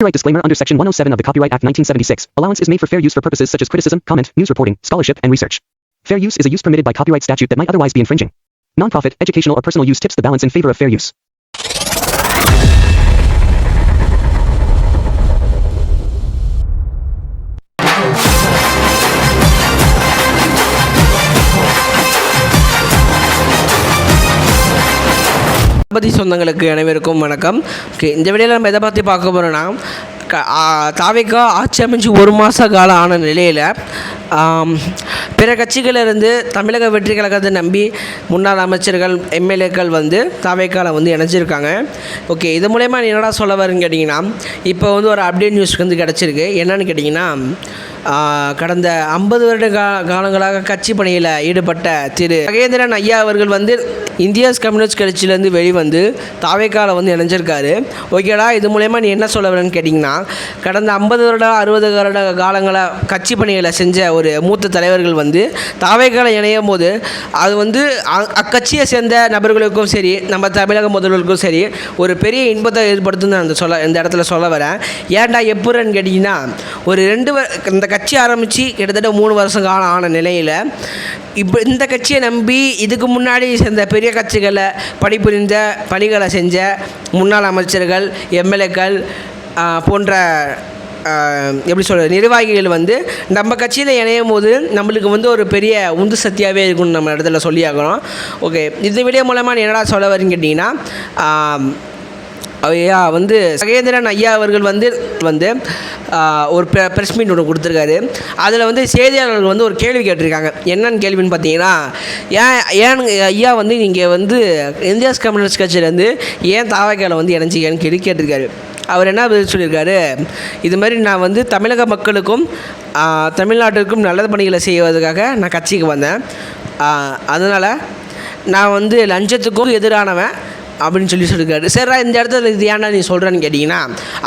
Copyright disclaimer under Section 107 of the Copyright Act 1976. Allowance is made for fair use for purposes such as criticism, comment, news reporting, scholarship, and research. Fair use is a use permitted by copyright statute that might otherwise be infringing. Non-profit, educational, or personal use tips the balance in favor of fair use. சொந்தங்களுக்கு அனைவருக்கும் வணக்கம். Okay, இந்த வீடியோவில் நம்ம எதை பற்றி பார்க்க போகிறோன்னா, தாவேக்கா ஆட்சி அமைச்சு 1 மாத காலம் ஆன நிலையில் பிற கட்சிகளிலிருந்து தமிழக வெற்றி கழகத்தை நம்பி முன்னாள் அமைச்சர்கள் எம்எல்ஏக்கள் தாவேக்காவில் இணைஞ்சிருக்காங்க. ஓகே, இது மூலயமா என்னடா சொல்ல வருன்னு கேட்டிங்கன்னா, இப்போ ஒரு அப்டேட் நியூஸ் கிடச்சிருக்கு. என்னன்னு கேட்டிங்கன்னா, கடந்த 50 வருட காலங்களாக கட்சி பணியில் ஈடுபட்ட திரு மகேந்திரன் ஐயா அவர்கள் இந்திய கம்யூனிஸ்ட் கட்சியிலேருந்து வெளிவந்து தாவேக்காவில் இணைஞ்சிருக்காரு. ஓகேடா, இது மூலயமா நீ என்ன சொல்ல வரேன்னு கேட்டிங்கன்னா, கடந்த 50 வருட 60 வருட காலங்களாக கட்சி பணிகளை செஞ்ச ஒரு மூத்த தலைவர்கள் தாவேக்காவில் இணையும் போது அது அக்கட்சியை சேர்ந்த நபர்களுக்கும் சரி, நம்ம தமிழக முதல்வர்களுக்கும் சரி, ஒரு பெரிய இன்பத்தை ஏற்படுத்துன்னு இந்த இடத்துல சொல்ல வரேன். ஏன்டா எப்படின்னு கேட்டிங்கன்னா, ஒரு இந்த கட்சி ஆரம்பித்து கிட்டத்தட்ட 3 வருஷம் காலம் ஆன நிலையில் இப்போ இந்த கட்சியை நம்பி இதுக்கு முன்னாடி சேர்ந்த பெரிய கட்சிகளை பணிபுரிந்த பணிகளை செஞ்ச முன்னாள் அமைச்சர்கள், எம்எல்ஏக்கள் போன்ற எப்படி சொல்கிறது நிர்வாகிகள் நம்ம கட்சியில் இணையும் போது நம்மளுக்கு ஒரு பெரிய உந்து சக்தியாகவே இருக்குன்னு நம்ம இடத்துல சொல்லியாகணும். ஓகே, இந்த வீடியோ மூலமாக என்னடா சொல்ல வரேன்னு கேட்டிங்கன்னா, ஐயா மகேந்திரன் ஐயா அவர்கள் ஒரு ப்ரெஸ் மீட் ஒன்று கொடுத்துருக்காரு. அதில் செய்தியாளர்கள் ஒரு கேள்வி கேட்டிருக்காங்க. என்னென்னு கேள்வின்னு பார்த்தீங்கன்னா, ஏன் ஐயா நீங்கள் இந்திய கம்யூனிஸ்ட் கட்சியிலேருந்து ஏன் தாவேக்காவில் இணைஞ்சிக்கன்னு கேட்டிருக்காரு. அவர் என்ன பதில் சொல்லியிருக்காரு, இது மாதிரி நான் தமிழக மக்களுக்கும் தமிழ்நாட்டிற்கும் நல்ல பணிகளை செய்வதற்காக நான் கட்சிக்கு வந்தேன். அதனால் நான் லஞ்சத்துக்கும் எதிரானவன் அப்படின்னு சொல்லியிருக்காரு. சரிடா, இந்த இடத்துல இது ஏன்டா நீ சொல்கிறேன்னு கேட்டிங்கன்னா,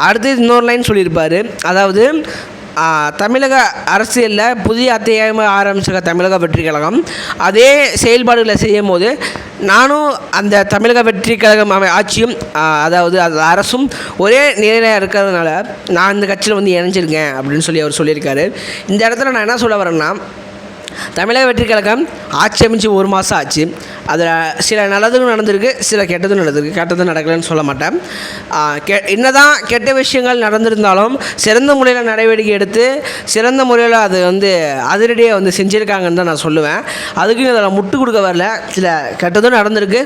அடுத்து இன்னொரு லைன் சொல்லியிருப்பார். அதாவது தமிழக அரசியலில் புதிய அத்தியாயமாக ஆரம்பிச்சிருக்க தமிழக வெற்றி கழகம் அதே செயல்பாடுகளை செய்யும் போது நானும் அந்த தமிழக வெற்றி கழகம் ஆட்சியும் அதாவது அது அரசும் ஒரே நிலையில் இருக்கிறதுனால நான் இந்த கட்சியில் இணைஞ்சிருக்கேன் அப்படின்னு சொல்லி அவர் சொல்லியிருக்காரு. இந்த இடத்துல நான் என்ன சொல்ல வரேன்னா, தமிழக வெற்றி கழகம் ஆட்சி அமைச்சு 1 மாதம் ஆச்சு. அதில் சில நல்லதும் நடந்திருக்கு, சில கெட்டதும் நடந்திருக்கு. கெட்டதும் நடக்கலைன்னு சொல்ல மாட்டேன். என்னதான் கெட்ட விஷயங்கள் நடந்திருந்தாலும் சிறந்த முறையில் நடவடிக்கை எடுத்து சிறந்த முறையில் அது அதிரடியாக செஞ்சுருக்காங்கன்னு தான் நான் சொல்லுவேன். அதுக்கு அதில் முட்டு கொடுக்க வரல. சில கெட்டதும் நடந்திருக்கு,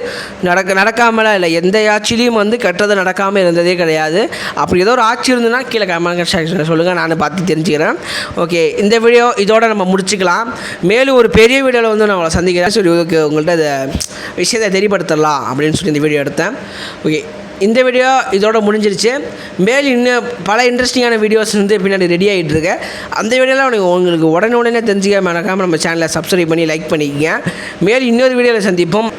நடக்காமலாம் இல்லை. எந்த ஆட்சியிலையும் கெட்டது நடக்காமல் இருந்ததே கிடையாது. அப்படி ஏதோ ஒரு ஆட்சி இருந்ததுன்னா கீழே கமெண்ட் செக்ஷனில் சொல்லுங்கள், நான் பார்த்து தெரிஞ்சுக்கிறேன். ஓகே, இந்த வீடியோ இதோடு நம்ம முடிச்சுக்கலாம். மேலும் ஒரு பெரிய வீடியோவில் நான் உங்களை சந்திக்கிறேன். சரி, ஓகே, உங்கள்கிட்ட இந்த விஷயத்தை தெரியப்படுத்தலாம் அப்படின்னு சொல்லி இந்த வீடியோ எடுத்தேன். ஓகே, இந்த வீடியோ இதோட முடிஞ்சிருச்சு. மேலும் இன்னும் பல இன்ட்ரெஸ்டிங்கான வீடியோஸ் பின்னாடி ரெடி ஆகிட்டு இருக்கு. அந்த வீடியோவில் உங்களுக்கு உடனே தெரிஞ்சுக்க மறக்காமல் நம்ம சேனலை சப்ஸ்கிரைப் பண்ணி லைக் பண்ணிக்கங்க. மேலும் இன்னொரு வீடியோவில் சந்திப்போம்.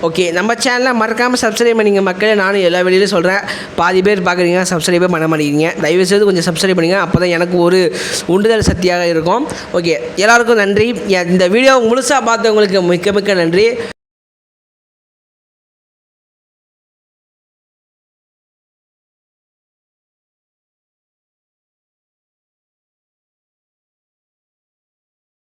ஓகே, நம்ம சேனலை மறக்காமல் சப்ஸ்கிரைப் பண்ணிங்க மக்களே. நானும் எல்லா வீடியோலையும் சொல்கிறேன், பாதி பேர் பார்க்குறீங்க, சப்ஸ்கிரைபே பண்ண மாட்டேங்கிறீங்க. தயவுசெய்து கொஞ்சம் சப்ஸ்கிரைப் பண்ணிங்க, அப்போ தான் எனக்கு ஒரு உண்டுதல் சக்தியாக இருக்கும். ஓகே, எல்லாருக்கும் நன்றி. இந்த வீடியோ முழுசாக பார்த்தவங்களுக்கு மிக்க நன்றி.